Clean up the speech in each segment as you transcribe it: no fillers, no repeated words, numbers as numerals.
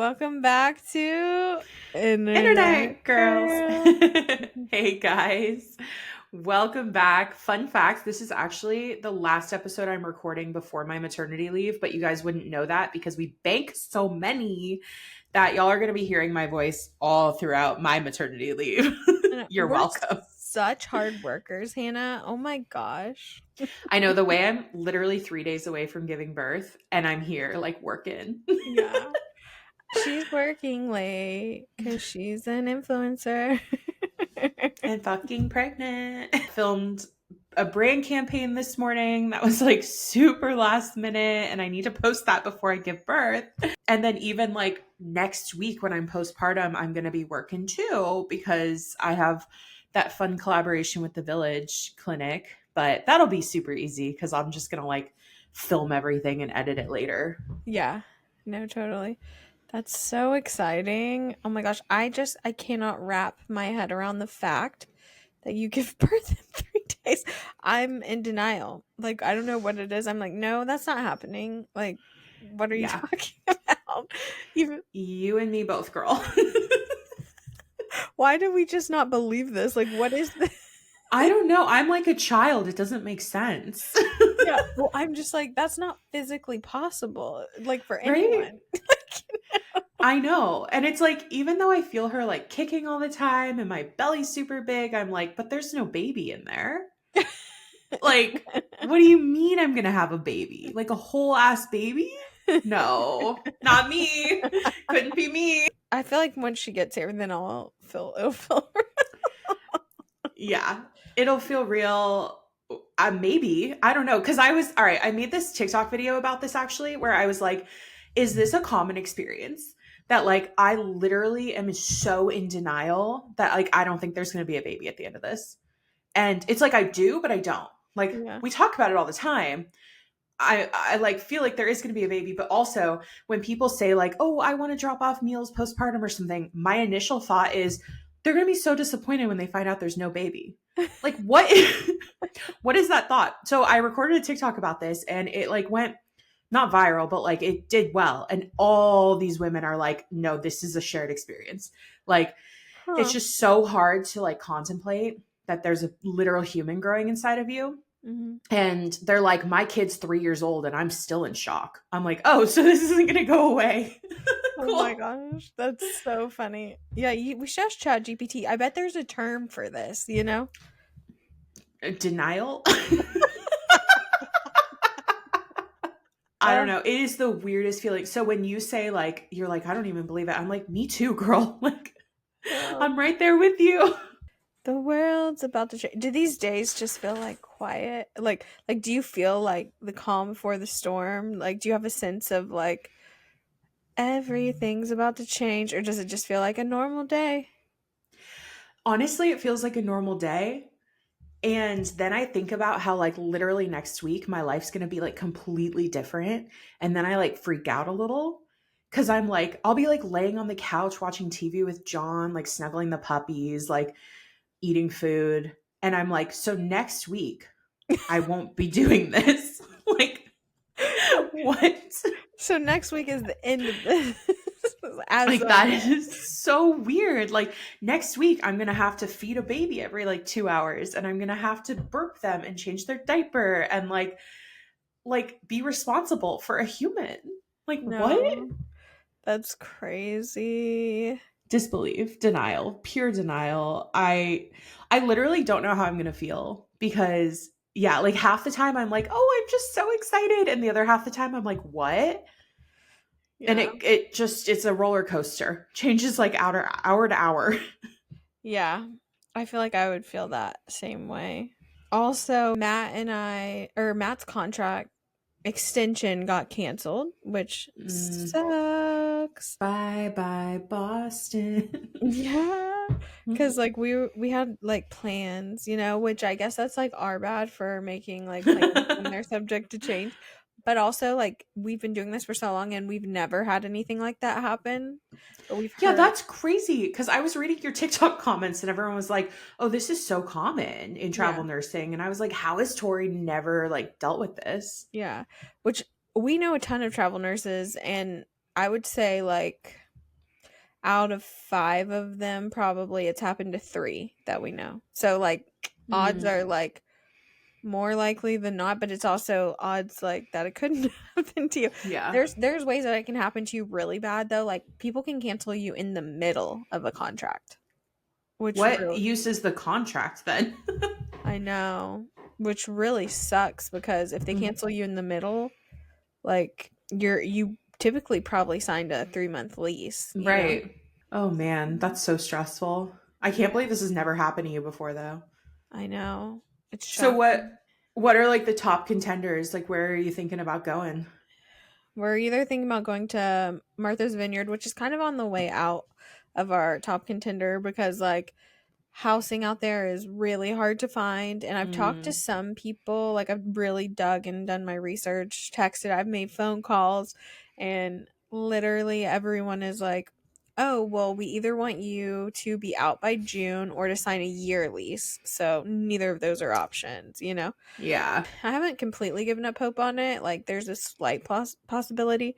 Welcome back to Internet Internet girls. Girl. Hey guys. Welcome back. Fun fact, this is actually the last episode I'm recording before my maternity leave, but you guys wouldn't know that because we bank so many that y'all are going to be hearing my voice all throughout my maternity leave. You're We're welcome. such hard workers, Hannah. Oh my gosh. I know the way I'm literally 3 days away from giving birth and I'm here like working. Yeah. She's working late because she's an influencer. And fucking pregnant. Filmed a brand campaign this morning that was like super last minute, and I need to post that before I give birth. And then even like next week when I'm postpartum, I'm going to be working too because I have that fun collaboration with the Village Clinic, but that'll be super easy because I'm just going to like film everything and edit it later. Yeah. No, totally. That's so exciting. Oh my gosh. I cannot wrap my head around the fact that you give birth in 3 days. I'm in denial. Like, I don't know what it is. I'm like, no, that's not happening. Like, what are you Yeah. talking about? Even You and me both, girl. why do we just not believe this? Like, what is this? I don't know. I'm like a child. It doesn't make sense. Yeah. Well, I'm just like, that's not physically possible. Like for Right? anyone. I know. And it's like, even though I feel her like kicking all the time and my belly's super big, I'm like, but there's no baby in there. Like, what do you mean I'm going to have a baby? Like a whole ass baby? No, not me. Couldn't be me. I feel like once she gets here, then it'll feel Yeah. It'll feel real. Maybe. I don't know. Cause all right. I made this TikTok video about this actually, where I was like, is this a common experience? That like I literally am so in denial that like I don't think there's going to be a baby at the end of this. And it's like I do, but I don't. Like Yeah. we talk about it all the time. I like feel like there is going to be a baby, but also when people say like, "Oh, I want to drop off meals postpartum or something," my initial thought is they're going to be so disappointed when they find out there's no baby. Like what what is that thought? So I recorded a TikTok about this and it like went not viral, but like it did well. And all these women are like, no, this is a shared experience. Like it's Huh. just so hard to like contemplate that there's a literal human growing inside of you. Hmm. And they're like, my kid's 3 years old and I'm still in shock. I'm like, oh, so this isn't going to go away. Oh my Cool. gosh, that's so funny. Yeah, we should ask Chat GPT. I bet there's a term for this, you know? Denial. I don't know. It is the weirdest feeling. So when you say like, you're like, I don't even believe it. I'm like, me too, girl. Like, Oh, I'm right there with you. the world's about to change. Do these days just feel like quiet? Like, do you feel like the calm before the storm? Like, do you have a sense of like everything's about to change, or does it just feel like a normal day? Honestly, it feels like a normal day. And then I think about how, like, literally next week, my life's going to be like completely different. And then I like freak out a little because I'm like, I'll be like laying on the couch watching TV with John, like snuggling the puppies, like eating food. And I'm like, so next week, I won't be doing this. Like, what? So next week is the end of this. As Like of that is so weird. Like next week I'm going to have to feed a baby every like 2 hours and I'm going to have to burp them and change their diaper and like be responsible for a human. Like what? no, that's crazy. Disbelief, denial, pure denial. I literally don't know how I'm going to feel because yeah, like half the time I'm like, "Oh, I'm just so excited." And the other half the time I'm like, "What?" And Yeah. it's a roller coaster. Changes like hour to hour. Yeah. I feel like I would feel that same way. Also, Matt's contract extension got canceled, which Mm. sucks. Bye bye Boston. Yeah, because like we had like plans, which I guess that's like our bad for making like plans when they're subject to change. But also like we've been doing this for so long and we've never had anything like that happen. But we've Yeah, heard, that's crazy because I was reading your TikTok comments and everyone was like, "Oh, this is so common in yeah, travel nursing." And I was like, "How has Tori never like dealt with this?" yeah, which we know a ton of travel nurses, and I would say like out of 5 of them, probably it's happened to 3 that we know. So, like, odds Mm, are, like, more likely than not, but it's also odds, like, that it couldn't happen to you. yeah. There's ways that it can happen to you really bad, though. Like, people can cancel you in the middle of a contract, which What really use is the contract then? I know, which really sucks because if they Mhm. cancel you in the middle, like, you typically probably signed a 3-month lease, you know? Right. Oh man, that's so stressful. I can't believe this has never happened to you before though. I know. It's So shocking. what are like the top contenders? Like where are you thinking about going? We're either thinking about going to Martha's Vineyard, which is kind of on the way out of our top contender because, like, housing out there is really hard to find. And I've talked to Mm, some people, like, I've really dug and done my research, texted, I've made phone calls, and literally everyone is like, oh, well, we either want you to be out by June or to sign a year lease. So neither of those are options, you know? yeah. I haven't completely given up hope on it. Like, there's a slight possibility,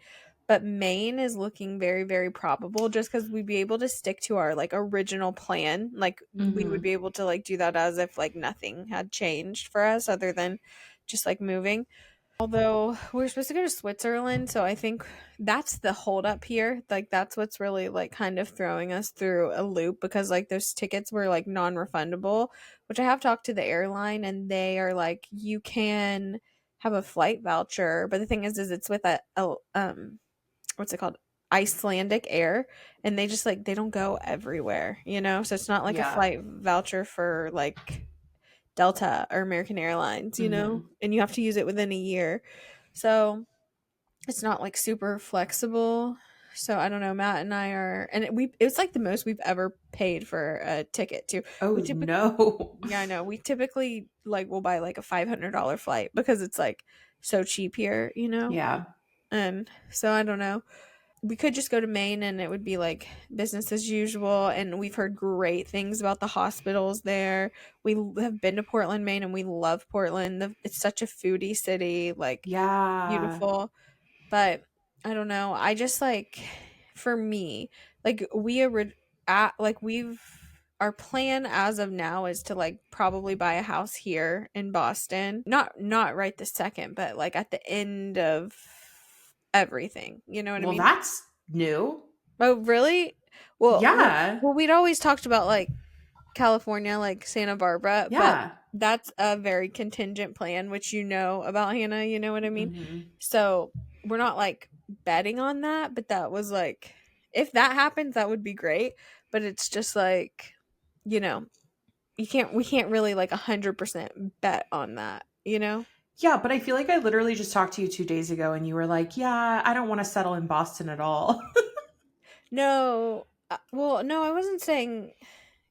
but Maine is looking very, very probable just because we'd be able to stick to our, like, original plan. Like, we would Hmm. be able to, like, do that as if, like, nothing had changed for us other than just, like, moving. Although we're supposed to go to Switzerland, so I think that's the holdup here. Like, that's what's really, like, kind of throwing us through a loop because, like, those tickets were, like, non-refundable, which I have talked to the airline and they are like, you can have a flight voucher, but the thing is it's with a what's it called? Icelandic Air, and they just, like, they don't go everywhere, you know? So it's not like a Yeah. flight voucher for, like, Delta or American Airlines, you know? Hmm. And you have to use it within a year. So it's not, like, super flexible. So I don't know. Matt and I are, and it's like the most we've ever paid for a ticket too. Oh We typically, no. yeah, I know. We typically, like, will buy like a $500 flight because it's, like, so cheap here, you know? Yeah. And so I don't know. We could just go to Maine and it would be like business as usual. And we've heard great things about the hospitals there. We have been to Portland, Maine, and we love Portland. It's such a foodie city, like, Yeah. beautiful. But I don't know. I just, like, for me, like, we've our plan as of now is to, like, probably buy a house here in Boston. Not right this second, but, like, at the end of everything. You know what I Well, mean? that's new. Oh, really? Yeah. Well, we'd always talked about, like, California, like Santa Barbara, but Yeah. that's a very contingent plan, which you know about, Hannah, you know what I mean? Hmm. So we're not, like, betting on that, but that was like, if that happens, that would be great. But it's just like, you know, we can't really, like, 100% bet on that, you know? Yeah, but I feel like I literally just talked to you 2 days ago and you were like, yeah, I don't want to settle in Boston at all. No, well, no, I wasn't saying,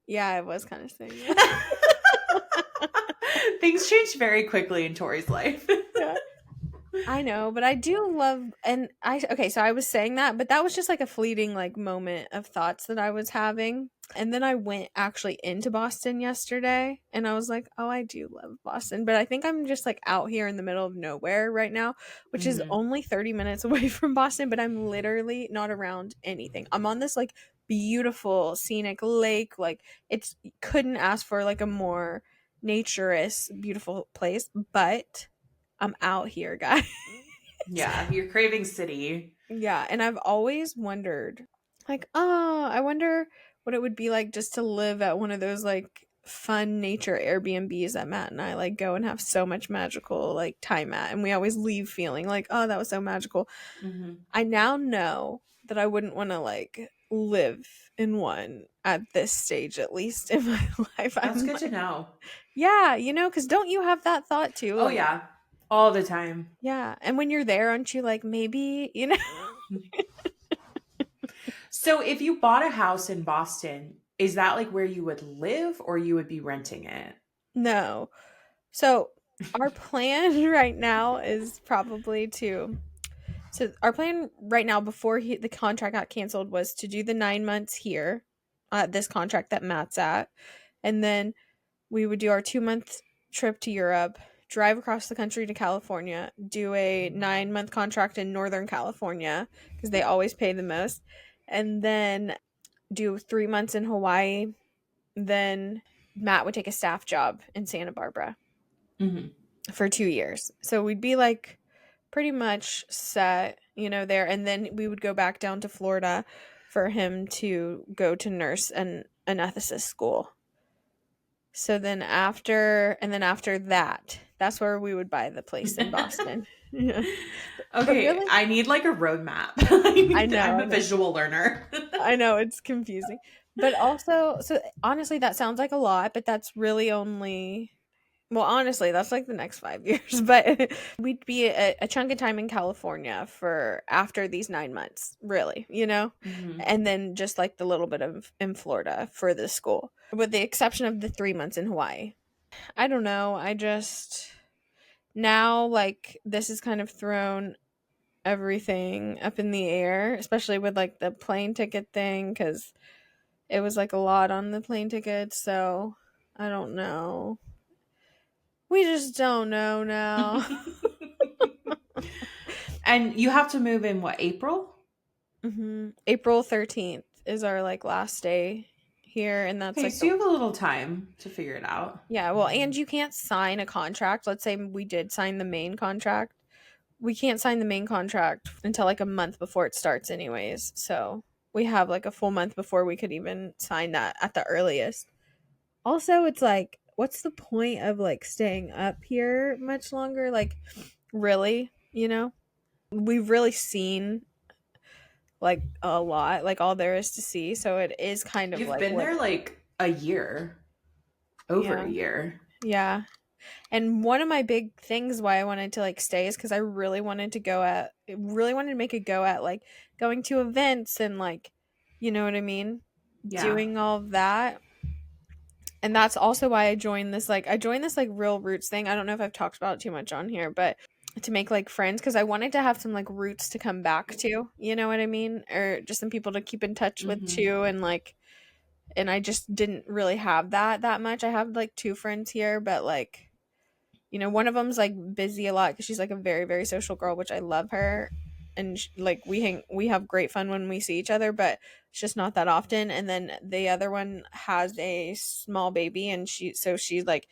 yeah, I was kind of saying that. Things changed very quickly in Tori's life. Yeah. I know, but I do love, and I okay, so I was saying that, but that was just like a fleeting, like, moment of thoughts that I was having. And then I went actually into Boston yesterday and I was like, "Oh, I do love Boston." But I think I'm just, like, out here in the middle of nowhere right now, which is Hmm. only 30 minutes away from Boston, but I'm literally not around anything. I'm on this, like, beautiful scenic lake, like, it's couldn't ask for, like, a more naturous, beautiful place, but I'm out here, guys. Yeah, you're craving city. Yeah, and I've always wondered, like, oh, I wonder what it would be like just to live at one of those, like, fun nature Airbnbs that Matt and I, like, go and have so much magical, like, time at, and we always leave feeling like, oh, that was so magical. Hmm. I now know that I wouldn't want to, like, live in one at this stage, at least in my life. That's I'm good to like, know. yeah, you know, because don't you have that thought too? Oh, Like, yeah, all the time. yeah, and when you're there, aren't you like, maybe, you know? So, if you bought a house in Boston, is that like where you would live or you would be renting it? No. So our plan right now is probably to. So our plan right now, before the contract got canceled, was to do the 9 months here, this contract that Matt's at, and then we would do our 2 month trip to Europe, drive across the country to California, do a 9 month contract in Northern California because they always pay the most, and then do 3 months in Hawaii, then Matt would take a staff job in Santa Barbara Mm-hmm. for 2 years. So we'd be like pretty much set, there, and then we would go back down to Florida for him to go to nurse and anesthetist school. So then after that, that's where we would buy the place in Boston. Yeah. But Okay, really, I need like a roadmap. I know, I'm I a know. visual learner. I know it's confusing. But also, so honestly, that sounds like a lot, but that's really only, well, honestly, that's like the next 5 years. But we'd be a chunk of time in California for after these 9 months, really, Hmm. and then just like the little bit of in Florida for the school, with the exception of the 3 months in Hawaii. I don't know. I just, now, like, this has kind of thrown everything up in the air, especially with like the plane ticket thing, because it was like a lot on the plane ticket. So I don't know. We just don't know now. And you have to move in what, April? April 13th is our like last day here, and that's Okay, like so the, you have a little time to figure it out. yeah, well, and you can't sign a contract. Let's say we did sign the main contract. We can't sign the main contract until like a month before it starts anyways. So we have like a full month before we could even sign that at the earliest. Also, it's like, what's the point of like staying up here much longer? Like, really, we've really seen like a lot, like all there is to see. So it is kind of You've like been what, there like a year, over yeah, a year. yeah. And one of my big things why I wanted to like stay is because I really wanted to make a go at like going to events and like, you know what I mean? Yeah. Doing all of that. And that's also why I joined this like real roots thing. I don't know if I've talked about it too much on here, but to make like friends, because I wanted to have some like roots to come back to, you know what I mean? Or just some people to keep in touch with Hmm. too, and I just didn't really have that much. I have like two friends here, but like, one of them's like busy a lot because she's like a very, very social girl, which I love her. And like we have great fun when we see each other, but it's just not that often. And then the other one has a small baby, and she like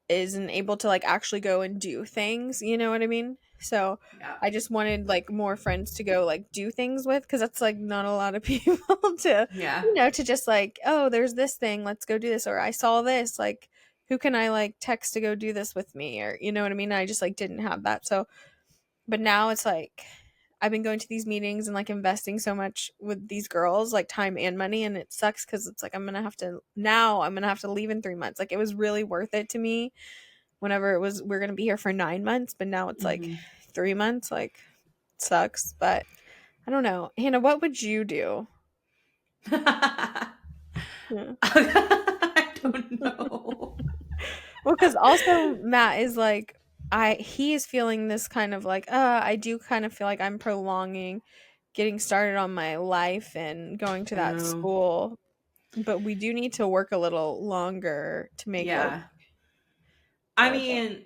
isn't able to like actually go and do things. You know what I mean? So Yeah. I just wanted like more friends to go like do things with, because that's like not a lot of people to, Yeah. to just like, oh, there's this thing, let's go do this, or I saw this, like, who can I like text to go do this with me, or you know what I mean? I just like didn't have that. So, but now it's like I've been going to these meetings and like investing so much with these girls, like time and money, and it sucks because it's like I'm gonna have to leave in 3 months. Like, it was really worth it to me whenever it was we're gonna be here for 9 months, but now it's like Hmm. 3 months. Like, it sucks, but I don't know. Hannah, what would you do? Yeah. I don't know. Well, because also Matt is like, he is feeling this kind of like, I do kind of feel like I'm prolonging getting started on my life and going to that Um, school, but we do need to work a little longer to make like yeah. I the mean,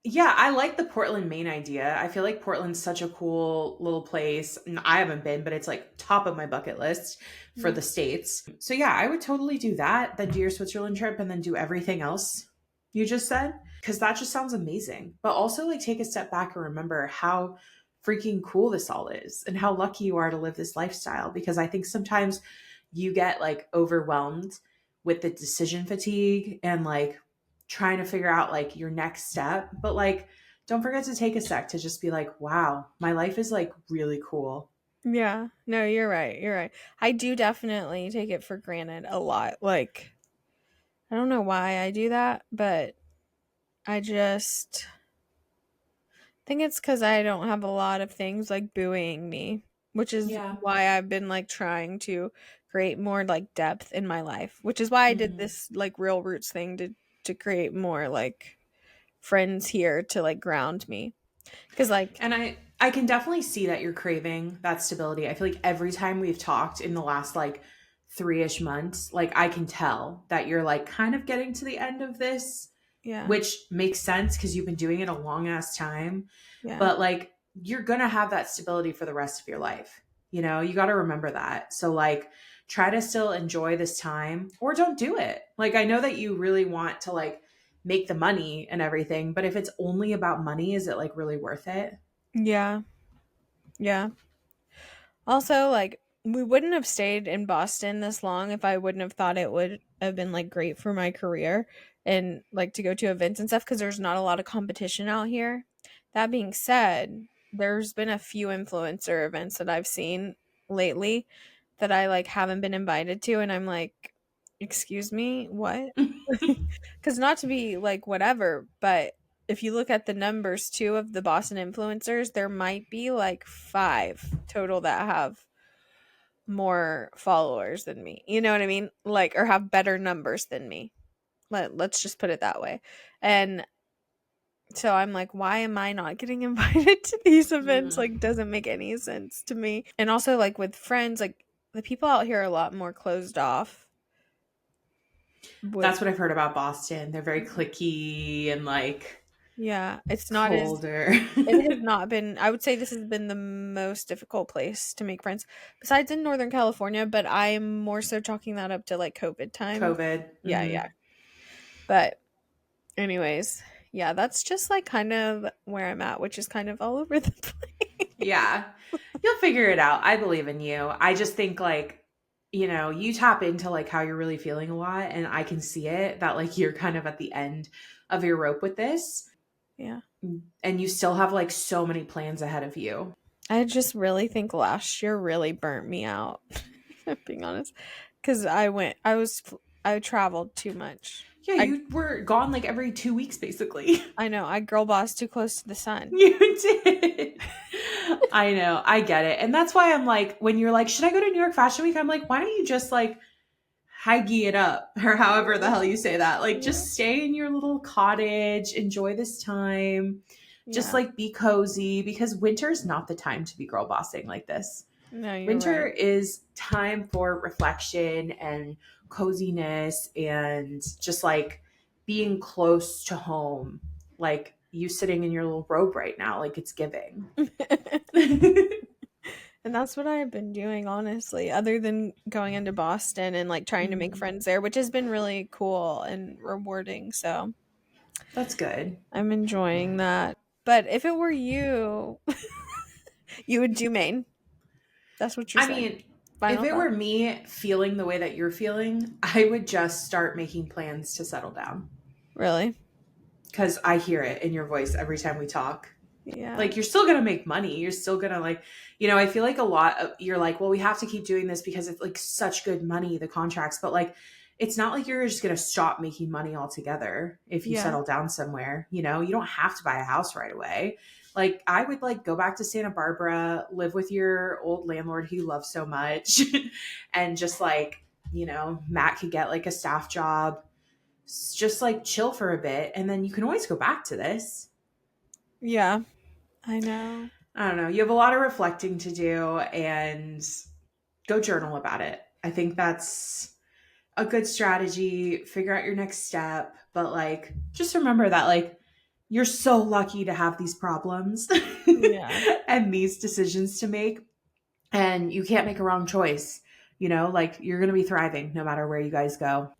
yeah, I like the Portland, Maine idea. I feel like Portland's such a cool little place. And I haven't been, but it's like top of my bucket list for yeah, the States. So yeah, I would totally do that, then do your Switzerland trip and then do everything else you just said. Cause that just sounds amazing. But also like take a step back and remember how freaking cool this all is and how lucky you are to live this lifestyle. Because I think sometimes you get like overwhelmed with the decision fatigue and like trying to figure out like your next step. But like, don't forget to take a sec to just be like, wow, my life is like really cool. yeah. No, you're right. You're right. I do definitely take it for granted a lot. Like, I don't know why I do that, but I just think it's because I don't have a lot of things like buoying me, which is Yeah. why I've been like trying to create more like depth in my life, which is why I did Hmm. this like real roots thing to create more like friends here to like ground me. Because like, And I can definitely see that you're craving that stability. I feel like every time we've talked in the last like 3-ish months, like I can tell that you're like kind of getting to the end of this, yeah, which makes sense because you've been doing it a long ass time. yeah, But like you're gonna have that stability for the rest of your life. You got to remember that. So, like, try to still enjoy this time or don't do it. Like, I know that you really want to, like, make the money and everything, but if it's only about money, is it, like, really worth it? Yeah. Yeah. Also, like, we wouldn't have stayed in Boston this long if I wouldn't have thought it would have been like great for my career and like to go to events and stuff because there's not a lot of competition out here. That being said, there's been a few influencer events that I've seen lately that I like haven't been invited to, and I'm like, excuse me, what? Because not to be like whatever, but if you look at the numbers too of the Boston influencers, there might be like five total that have more followers than me. You know what I mean? Like, or have better numbers than me. Let's just put it that way. And so I'm like, why am I not getting invited to these events? Mm. Like, doesn't make any sense to me. And also, like, with friends, like, the people out here are a lot more closed off. With, That's what I've heard about Boston. They're very cliquey and like yeah, it's not as colder. it has not been, I would say this has been the most difficult place to make friends besides in Northern California, but I'm more so chalking that up to like COVID times. COVID. Yeah, yeah. But anyways, yeah, that's just like kind of where I'm at, which is kind of all over the place. Yeah. You'll figure it out. I believe in you. I just think like, you tap into like how you're really feeling a lot and I can see it that like you're kind of at the end of your rope with this Yeah. and you still have like so many plans ahead of you. I just really think last year really burnt me out, if I'm being honest. Because I traveled too much. Yeah, I you were gone like every 2 weeks basically. I know, I girl boss too close to the sun. You did. I know. I get it. And that's why I'm like, when you're like, should I go to New York Fashion Week? I'm like, why don't you just like haggy it up or however the hell you say that? Like, Yeah. just stay in your little cottage, enjoy this time, just Yeah. like be cozy because winter is not the time to be girl bossing like this. No, you're Winter right. is time for reflection and coziness and just like being close to home. Like you sitting in your little robe right now, like it's giving. And that's what I've been doing, honestly, other than going into Boston and like trying to make friends there, which has been really cool and rewarding. So That's good. I'm enjoying that. But if it were you, you would do Maine. That's what you're I saying. mean, if Final it thought. were me feeling the way that you're feeling, I would just start making plans to settle down. Really? Because I hear it in your voice every time we talk. Yeah. Like, you're still going to make money. You're still going to, like, I feel like a lot of, you're like, well, we have to keep doing this because it's like such good money, the contracts. But like, it's not like you're just going to stop making money altogether if you Yeah. settle down somewhere. You don't have to buy a house right away. Like, I would like go back to Santa Barbara, live with your old landlord who you love so much, and just like, Matt could get like a staff job, just like chill for a bit. And then you can always go back to this. Yeah. I know. I don't know. You have a lot of reflecting to do and go journal about it. I think that's a good strategy. Figure out your next step. But like, just remember that like, you're so lucky to have these problems Yeah. and these decisions to make. And you can't make a wrong choice. Like you're going to be thriving no matter where you guys go.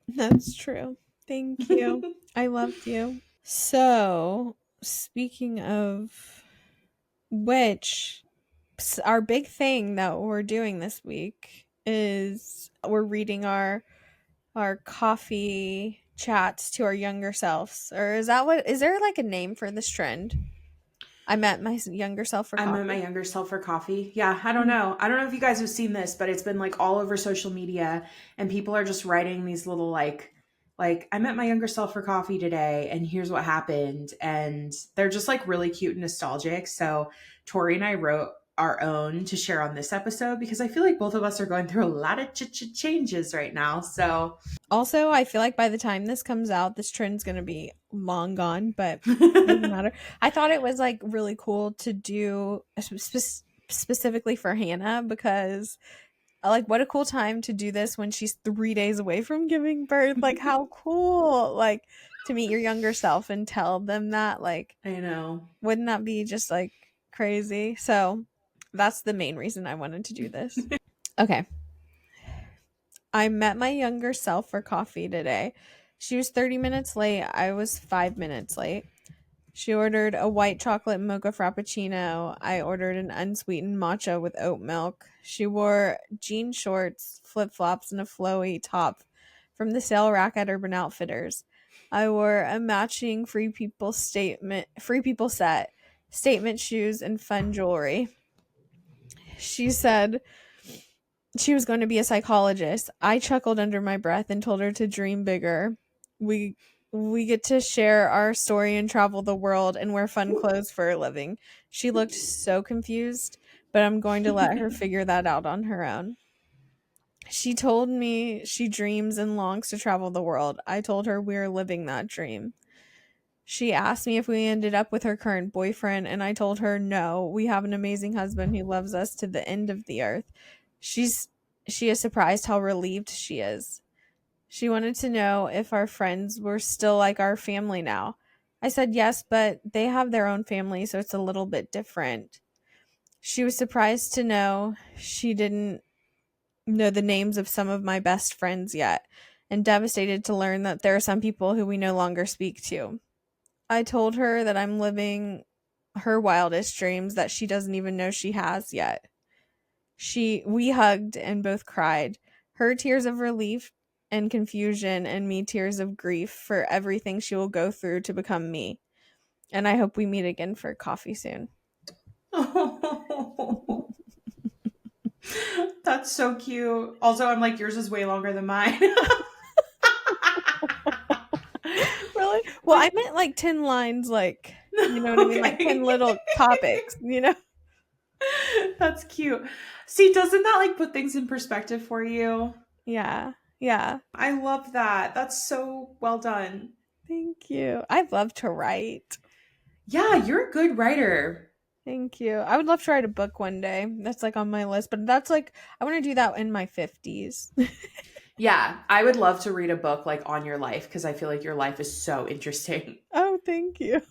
That's true. Thank you. I loved you. So, speaking of which, our big thing that we're doing this week is we're reading our coffee chats to our younger selves. Or is there like a name for this trend? I met my younger self for I met my coffee. younger self for coffee. Yeah, I don't know. I don't know if you guys have seen this, but it's been like all over social media and people are just writing these little like I met my younger self for coffee today and here's what happened and they're just like really cute and nostalgic. So Tori and I wrote our own to share on this episode because I feel like both of us are going through a lot of changes right now. So Also, I feel like by the time this comes out, this trend's going to be long gone, but doesn't matter. I thought it was like really cool to do specifically for Hannah because like what a cool time to do this when she's 3 days away from giving birth. Like how cool. Like to meet your younger self and tell them that like I know. wouldn't that be just like crazy? So That's the main reason I wanted to do this. Okay. I met my younger self for coffee today. She was 30 minutes late. I was 5 minutes late. She ordered a white chocolate mocha frappuccino. I ordered an unsweetened matcha with oat milk. She wore jean shorts, flip flops, and a flowy top from the sale rack at Urban Outfitters. I wore a matching free people set, statement shoes, and fun jewelry. She said she was going to be a psychologist. I chuckled under my breath and told her to dream bigger. We we get to share our story and travel the world and wear fun clothes for a living. She looked so confused, but I'm going to let her figure that out on her own. She told me she dreams and longs to travel the world. I told her we're living that dream. She asked me if we ended up with her current boyfriend, and I told her no, we have an amazing husband who loves us to the end of the earth. She's she is surprised how relieved she is. She wanted to know if our friends were still like our family now. I said yes, but they have their own family, so it's a little bit different. She was surprised to know she didn't know the names of some of my best friends yet, and devastated to learn that there are some people who we no longer speak to. I told her that I'm living her wildest dreams that she doesn't even know she has yet. We hugged and both cried. Her tears of relief and confusion, and me tears of grief for everything she will go through to become me. And I hope we meet again for coffee soon. That's so cute. Also, I'm like, yours is way longer than mine. Really? Well, I Like, meant like 10 lines, like, you know what I mean? Like 10 okay. little topics, you know? That's cute. See, doesn't that like put things in perspective for you? Yeah. Yeah. I love that. That's so well done. Thank you. I'd love to write. Yeah, you're a good writer. Thank you. I would love to write a book one day. That's like on my list, but that's like I want to do that in my 50s. Yeah, I would love to read a book like on your life because I feel like your life is so interesting. Oh, thank you.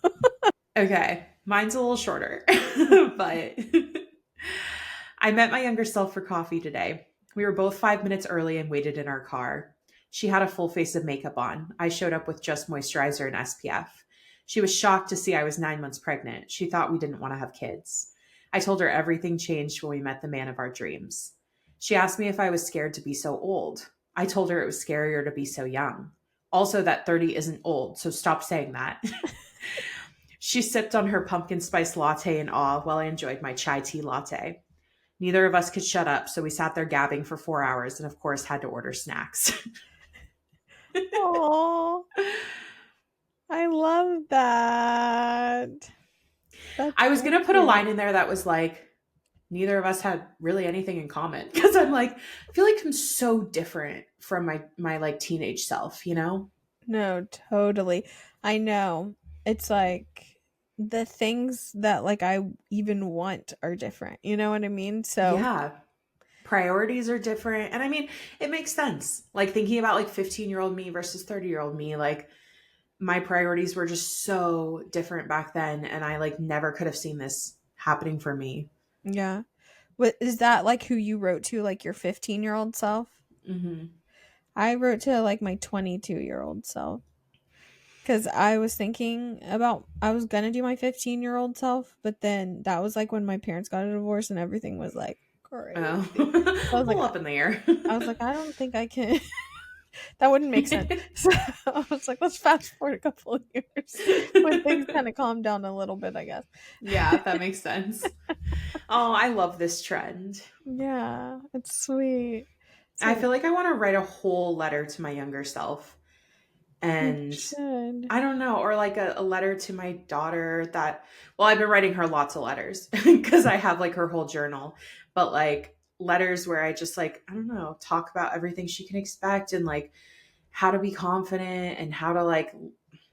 Okay, mine's a little shorter, but I met my younger self for coffee today. We were both 5 minutes early and waited in our car. She had a full face of makeup on. I showed up with just moisturizer and SPF. She was shocked to see I was 9 months pregnant. She thought we didn't want to have kids. I told her everything changed when we met the man of our dreams. She asked me if I was scared to be so old. I told her it was scarier to be so young. Also, that 30 isn't old, so stop saying that. She sipped on her pumpkin spice latte in awe while I enjoyed my chai tea latte. Neither of us could shut up, so we sat there gabbing for 4 hours and, of course, had to order snacks. Oh, I love that. That's I was so going to put a cute. line in there that was like, neither of us had really anything in common. Because I'm like, I feel like I'm so different from my like teenage self, you know? No, totally. I know. It's like the things that like I even want are different. You know what I mean? So, Yeah. Priorities are different. And I mean, it makes sense. Like thinking about like 15-year-old me versus 30-year-old me, like my priorities were just so different back then. And I like never could have seen this happening for me. yeah. What is that like who you wrote to, like your 15-year-old self? Hmm. I wrote to like my 22-year-old self because I was thinking about I was gonna do my 15-year-old self, but then that was like when my parents got a divorce and everything was like crazy. So I Oh, was a like, little up in the air. I don't think I can. That wouldn't make sense. So I was like, let's fast forward a couple of years when things kind of calm down a little bit, I guess. Yeah, that makes sense. Oh, I love this trend. Yeah, it's sweet. It's I like feel like I want to write a whole letter to my younger self. you And should. I don't know, or like a letter to my daughter that, well, I've been writing her lots of letters because I have like her whole journal, but like letters where I just like, I don't know, talk about everything she can expect and like how to be confident and how to like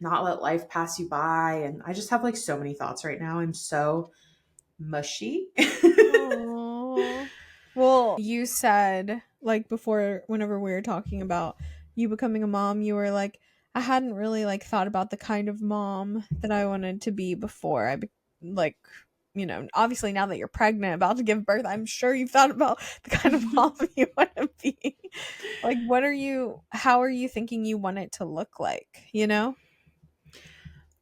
not let life pass you by. And I just have like so many thoughts right now. I'm so mushy. Oh. Well, you said like before whenever we were talking about you becoming a mom, you were like I hadn't really like thought about the kind of mom that I wanted to be before like obviously now that you're pregnant, about to give birth, I'm sure you've thought about the kind of mom you want to be. Like, how are you thinking you want it to look like?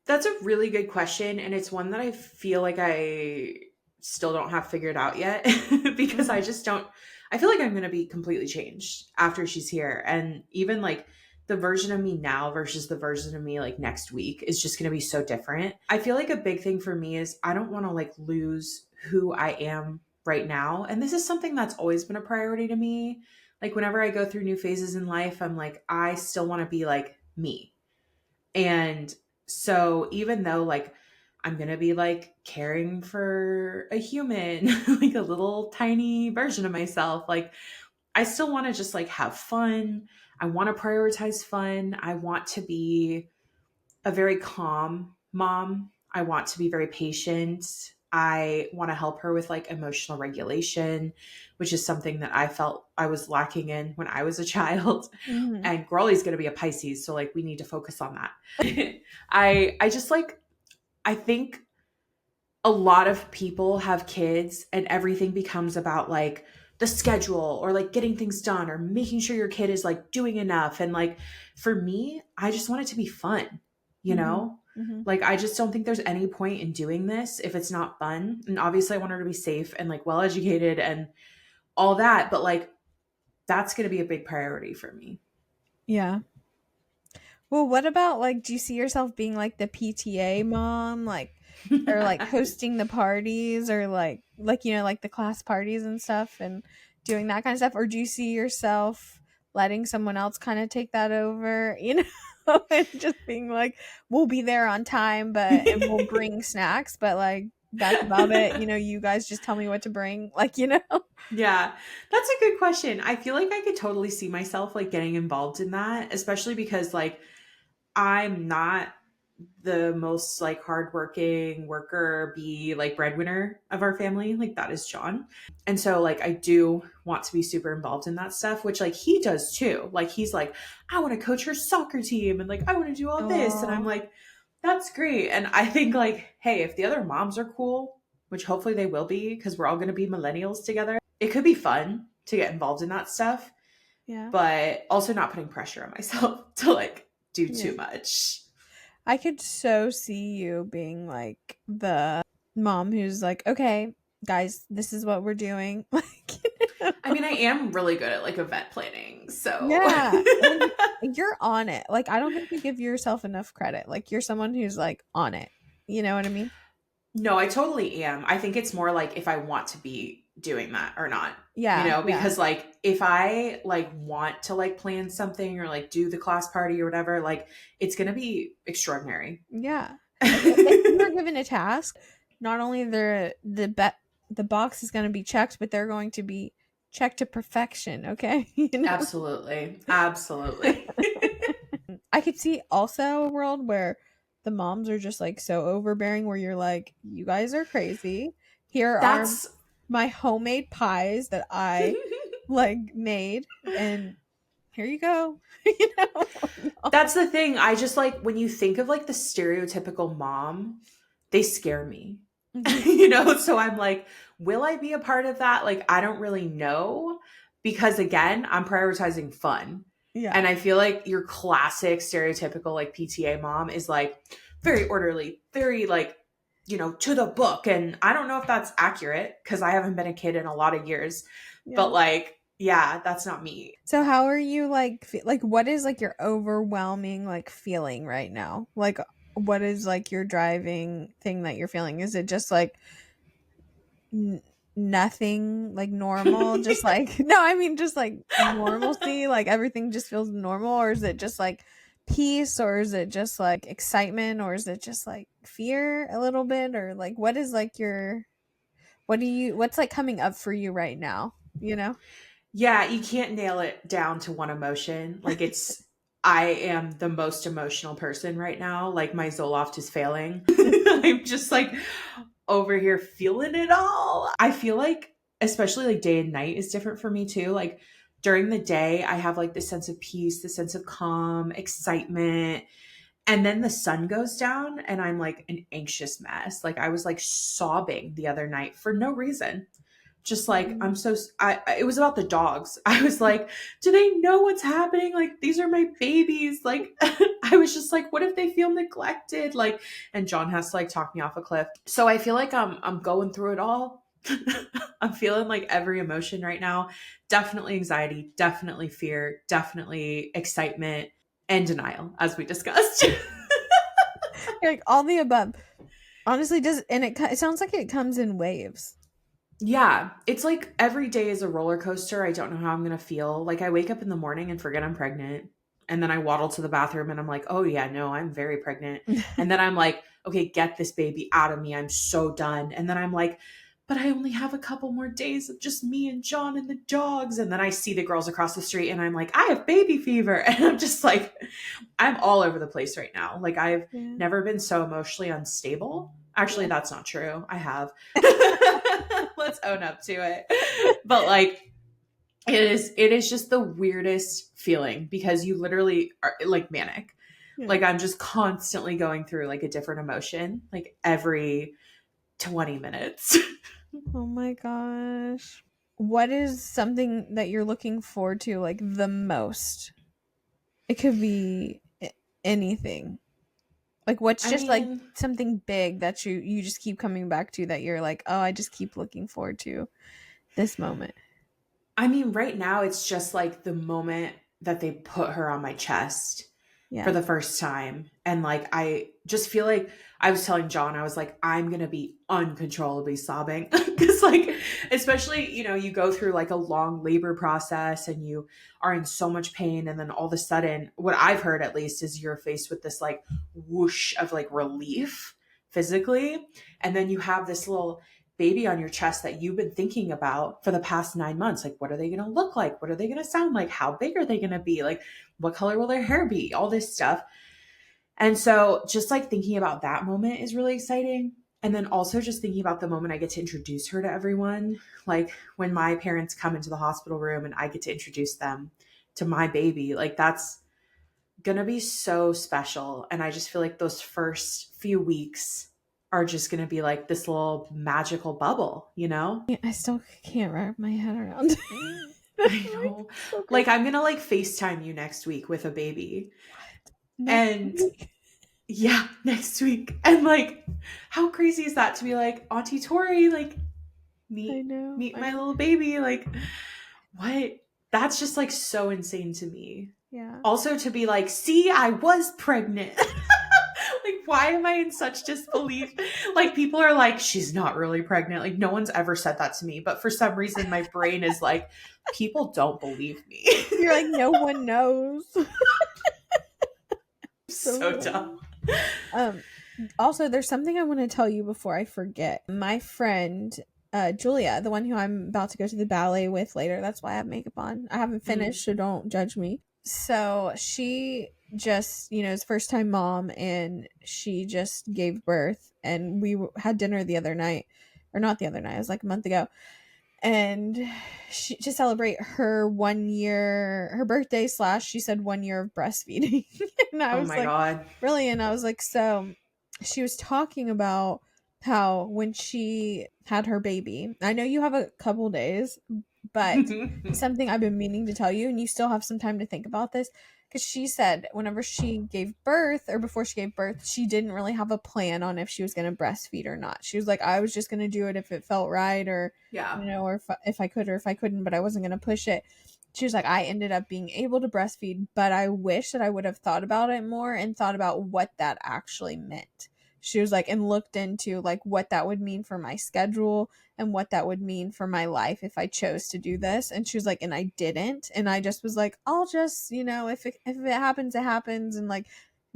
That's a really good question. And it's one that I feel like I still don't have figured out yet because I Mhm. just don't. I feel like I'm going to be completely changed after she's here. And even like the version of me now versus the version of me like next week is just going to be so different. I feel like a big thing for me is I don't want to like lose who I am right now. And this is something that's always been a priority to me. Like whenever I go through new phases in life, I'm like, I still want to be like me. And so even though like I'm going to be like caring for a human, like a little tiny version of myself, like I still want to just like have fun. I want to prioritize fun. I want to be a very calm mom. I want to be very patient. I want to help her with like emotional regulation, which is something that I felt I was lacking in when I was a child. Mhm. And Girlie's going to be a Pisces, so like we need to focus on that. I just like I think a lot of people have kids and everything becomes about like the schedule or like getting things done or making sure your kid is like doing enough. And like for me, I just want it to be fun, you Mhm. know? Mhm. Like I just don't think there's any point in doing this if it's not fun. And obviously I want her to be safe and like well educated and all that, but like that's going to be a big priority for me. Yeah. Well, what about like, do you see yourself being like the PTA mom, like, or like hosting the parties, or like the class parties and stuff, and doing that kind of stuff, or do you see yourself letting someone else kind of take that over, and just being like, we'll be there on time, and we'll bring snacks, but like that's about it. You guys just tell me what to bring, like. Yeah, that's a good question. I feel like I could totally see myself like getting involved in that, especially because like I'm not the most like hardworking worker bee like breadwinner of our family. Like that is John. And so like I do want to be super involved in that stuff, which like he does too. Like he's like, I want to coach her soccer team and like I want to do all this. And I'm Oh, like, that's great. And I think like, hey, if the other moms are cool, which hopefully they will be because we're all going to be millennials together, it could be fun to get involved in that stuff, yeah, but also not putting pressure on myself to like do yeah. too much. I could so see you being like the mom who's like, okay, guys, this is what we're doing. I mean, I am really good at like event planning. So Yeah. Well, you're on it. Like, I don't think you give yourself enough credit. Like, you're someone who's like on it. You know what I mean? no, I totally am. I think it's more like if I want to be doing that or not, Yeah. Yeah. because like if I like want to like plan something or like do the class party or whatever, like it's going to be extraordinary. Yeah. Like, if you are given a task, not only the box is going to be checked, but they're going to be checked to perfection. Okay. Absolutely. Absolutely. I could see also a world where the moms are just like so overbearing, where you're like, you guys are crazy. Here are That's my homemade pies that I like made, and here you go. you know? That's the thing. I just like when you think of like the stereotypical mom, they scare me. Mhm. So I'm like, will I be a part of that? Like, I don't really know because again, I'm prioritizing fun. Yeah. And I feel like your classic stereotypical like PTA mom is like very orderly, very like, to the book. And I don't know if that's accurate because I haven't been a kid in a lot of years, Yeah. but like, yeah, that's not me. So how are you like like what is like your overwhelming like feeling right now? Like what is like your driving thing that you're feeling? Is it just like n- nothing like normal, just like no, I mean just like normalcy, like everything just feels normal, or is it just like peace, or is it just like excitement, or is it just like fear a little bit, or like what is like what's like coming up for you right now, you know? Yeah, you can't nail it down to one emotion. Like I am the most emotional person right now. Like my Zoloft is failing. I'm just like over here feeling it all. I feel like, especially like day and night is different for me too. Like during the day, I have like this sense of peace, this sense of calm, excitement. And then the sun goes down and I'm like an anxious mess. Like I was like sobbing the other night for no reason. Just like Mm. it was about the dogs. I was like, do they know what's happening? Like these are my babies. Like I was just like, what if they feel neglected? Like, and John has to like talk me off a cliff. So I feel like I'm going through it all. I'm feeling like every emotion right now. Definitely anxiety, definitely fear, definitely excitement and denial, as we discussed. Like all the above. Honestly, does and it sounds like it comes in waves. Yeah, it's like every day is a roller coaster. I don't know how I'm going to feel. Like I wake up in the morning and forget I'm pregnant. And then I waddle to the bathroom and I'm like, oh yeah, no, I'm very pregnant. And then I'm like, okay, get this baby out of me. I'm so done. And then I'm like, but I only have a couple more days of just me and John and the dogs. And then I see the girls across the street and I'm like, I have baby fever. And I'm just like, I'm all over the place right now. Like I've Yeah. never been so emotionally unstable. Actually, Yeah. that's not true. I have. Let's own up to it. But like it is just the weirdest feeling because you literally are like manic. Yeah. Like I'm just constantly going through like a different emotion like every 20 minutes. Oh my gosh. What is something that you're looking forward to like the most? It could be anything. Like what's I just like mean, something big that you just keep coming back to that you're like, "Oh, I just keep looking forward to this moment." right now it's just like the moment that they put her on my chest for Yeah. the first time. And like, I just feel like I was telling John, I was like, I'm going to be uncontrollably sobbing. Cause like, especially, you go through like a long labor process and you are in so much pain. And then all of a sudden, what I've heard at least is you're faced with this like whoosh of like relief physically. And then you have this little baby on your chest that you've been thinking about for the past 9 months. Like, what are they going to look like? What are they going to sound like? How big are they going to be? Like, what color will their hair be? All this stuff. And so just like thinking about that moment is really exciting. And then also just thinking about the moment I get to introduce her to everyone, like when my parents come into the hospital room and I get to introduce them to my baby, like that's going to be so special. And I just feel like those first few weeks are just going to be like this little magical bubble, you know? Yeah, I still can't wrap my head around it. I Like, know. so Like crazy. I'm going to like FaceTime you next week with a baby. What? Next And week? yeah, next week. And like, how crazy is that to be like, Auntie Tori, like, I meet know. meet my little baby. Like, what? That's just like so insane to me. Yeah. Also to be like, see, I was pregnant. Like, why am I in such disbelief? Like, people are like, she's not really pregnant. Like, no one's ever said that to me. But for some reason, my brain is like, people don't believe me. You're like, no one knows. So So funny. dumb. Um, Also, there's something I want to tell you before I forget. My friend, Julia, the one who I'm about to go to the ballet with later, that's why I have makeup on. I haven't Mm. finished, so don't judge me. So she just, is first time mom and she just gave birth. And we had dinner the other night, or not the other night, it was like a month ago. And she to celebrate her 1 year, her birthday slash, she said 1 year of breastfeeding. And I Oh was my like, God. really? And I was like, so she was talking about how when she had her baby, I know you have a couple days, but something I've been meaning to tell you, and you still have some time to think about this. Because she said whenever she gave birth, or before she gave birth, she didn't really have a plan on if she was going to breastfeed or not. She was like, I was just going to do it if it felt right, or Yeah. or if I could or if I couldn't, but I wasn't going to push it. She was like, I ended up being able to breastfeed, but I wish that I would have thought about it more and thought about what that actually meant. She was like, and looked into like what that would mean for my schedule and what that would mean for my life if I chose to do this. And she was like, and I didn't. And I just was like, I'll just, if it happens, it happens. And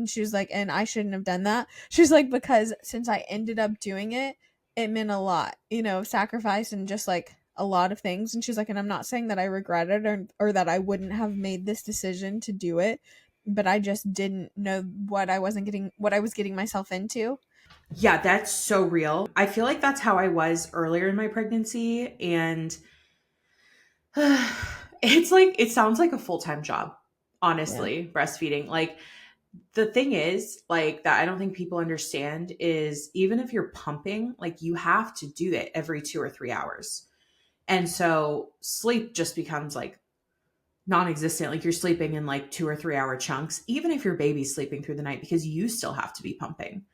she was like, and I shouldn't have done that. She's like, because since I ended up doing it, it meant a lot, sacrifice and just like a lot of things. And she's like, and I'm not saying that I regret it, or that I wouldn't have made this decision to do it, but I just didn't know what I was getting myself into. Yeah, that's so real. I feel like that's how I was earlier in my pregnancy. And it's like, it sounds like a full time job, Yeah. honestly, breastfeeding. Like, The thing is, like, that I don't think people understand is even if you're pumping, like, you have to do it every 2 or 3 hours. And so sleep just becomes like non-existent. Like, you're sleeping in like 2 or 3 hour chunks, even if your baby's sleeping through the night, because you still have to be pumping.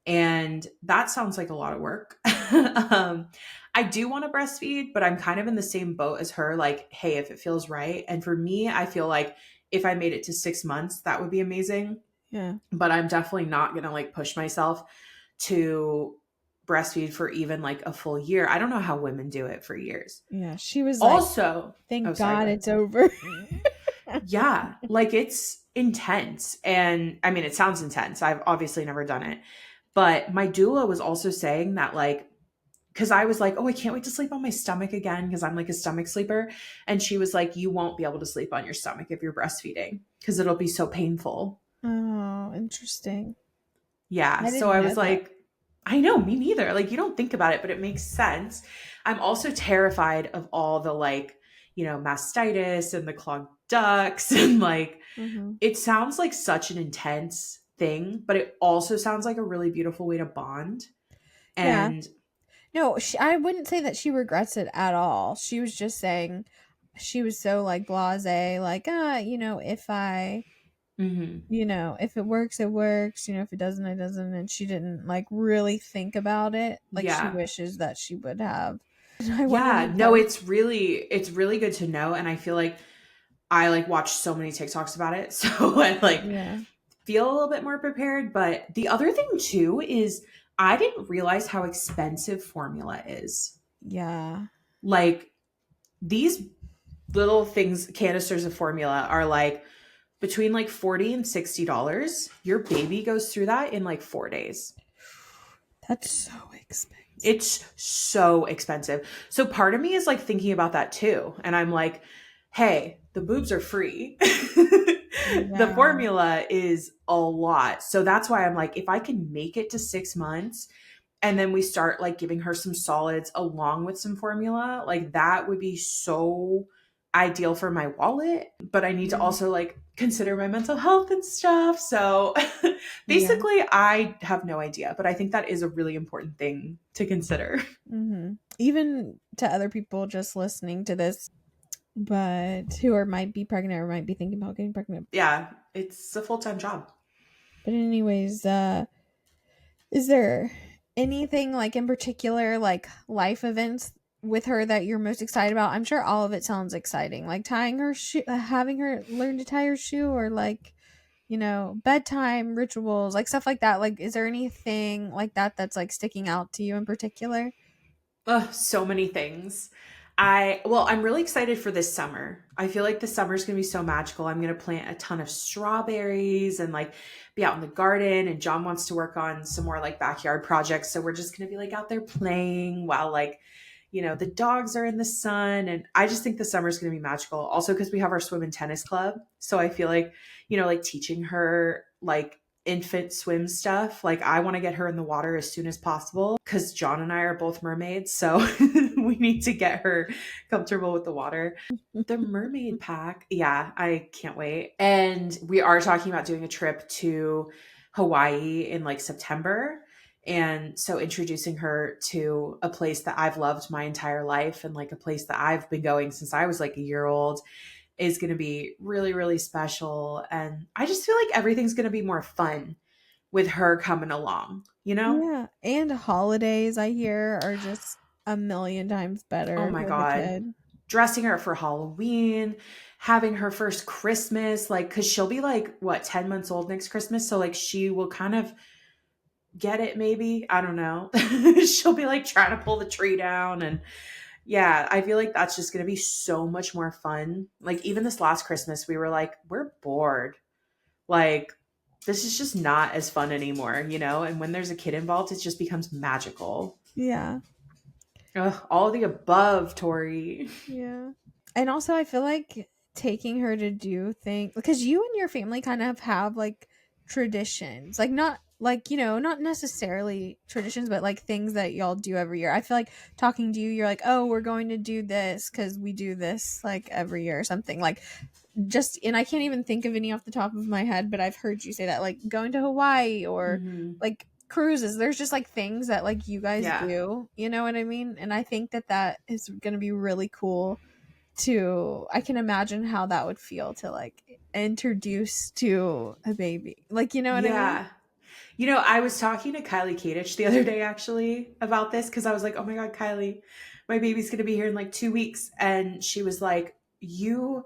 And that sounds like a lot of work. I do want to breastfeed, but I'm kind of in the same boat as her. Like, hey, if it feels right. And for me, I feel like if I made it to 6 months, that would be amazing. Yeah. But I'm definitely not going to like push myself to breastfeed for even like a full year. I don't know how women do it for years. Yeah. She was like, Also, oh, thank sorry, go God ahead. it's over. Yeah, like it's intense. And I mean, it sounds intense. I've obviously never done it. But my doula was also saying that, like, because I was like, oh, I can't wait to sleep on my stomach again because I'm like a stomach sleeper. And she was like, you won't be able to sleep on your stomach if you're breastfeeding because it'll be so painful. Oh, interesting. Yeah. I So didn't I know was that. like, I know, me neither. Like, you don't think about it, but it makes sense. I'm also terrified of all the, like, mastitis and the clogged ducts. And like, Hmm. it sounds like such an intense thing, but it also sounds like a really beautiful way to bond. Yeah. And No, I wouldn't say that she regrets it at all. She was just saying she was so like blasé, like, if mhm. if it works, it works, if it doesn't, it doesn't. And she didn't like really think about it like she Yeah. wishes that she would have. I wanted Yeah, to no, tell. it's really good to know, and I feel like I like watch so many TikToks about it, so I like Yeah. feel a little bit more prepared. But the other thing too is I didn't realize how expensive formula is. Yeah. Like, these little things, canisters of formula are like between like 40 and $60. Your baby goes through that in like 4 days. That's so expensive. It's so expensive. So part of me is like thinking about that too. And I'm like, hey, the boobs are free. The Yeah. formula is a lot. So that's why I'm like, if I can make it to 6 months and then we start like giving her some solids along with some formula, like that would be so ideal for my wallet. But I need to Yeah. also like consider my mental health and stuff. So Yeah. basically, I have no idea, but I think that is a really important thing to consider. Hmm. Even to other people just listening to this, but who are might be pregnant or might be thinking about getting pregnant. Yeah, it's a full-time job. But anyways, is there anything like in particular, like life events with her that you're most excited about? I'm sure all of it sounds exciting, like tying her shoe, having her learn to tie her shoe, or like bedtime rituals, like stuff like that. Like, is there anything like that that's like sticking out to you in particular? Ugh, so many things. I'm really excited for this summer. I feel like the summer is going to be so magical. I'm going to plant a ton of strawberries and like be out in the garden. And John wants to work on some more like backyard projects. So we're just going to be like out there playing while like, the dogs are in the sun. And I just think the summer is going to be magical. Also, because we have our swim and tennis club. So I feel like, like teaching her like infant swim stuff. Like, I want to get her in the water as soon as possible because John and I are both mermaids. So we need to get her comfortable with the water. The mermaid pack. Yeah, I can't wait. And we are talking about doing a trip to Hawaii in like September. And so introducing her to a place that I've loved my entire life and like a place that I've been going since I was like a year old is going to be really, really special. And I just feel like everything's going to be more fun with her coming along? Yeah, and holidays I hear are just a million times Oh better my with a God. kid. Dressing her for Halloween, having her first Christmas, like, cause she'll be like, what, 10 months old next Christmas. So, like, she will kind of get it, maybe. I don't know. She'll be like trying to pull the tree down. And yeah, I feel like that's just going to be so much more fun. Like, even this last Christmas, we were like, we're bored. Like, this is just not as fun anymore? And when there's a kid involved, it just becomes magical. Yeah. Ugh, all of the above, Tori. Yeah. And also I feel like taking her to do things because you and your family kind of have like traditions. Like not like, not necessarily traditions, but like things that y'all do every year? I feel like talking to you, you're like, oh, we're going to do this because we do this like every year or something. Like, just, and I can't even think of any off the top of my head, but I've heard you say that, like going to Hawaii or Mhm. like cruises. There's just like things that like you guys Yeah. do, you know what I mean? And I think that that is going to be really cool to, I can imagine how that would feel to like introduce to a baby. Like, you know what I mean? Yeah. I was talking to Kylie Kadich the other day actually about this because I was like, oh my God, Kylie, my baby's going to be here in like 2 weeks. And she was like, you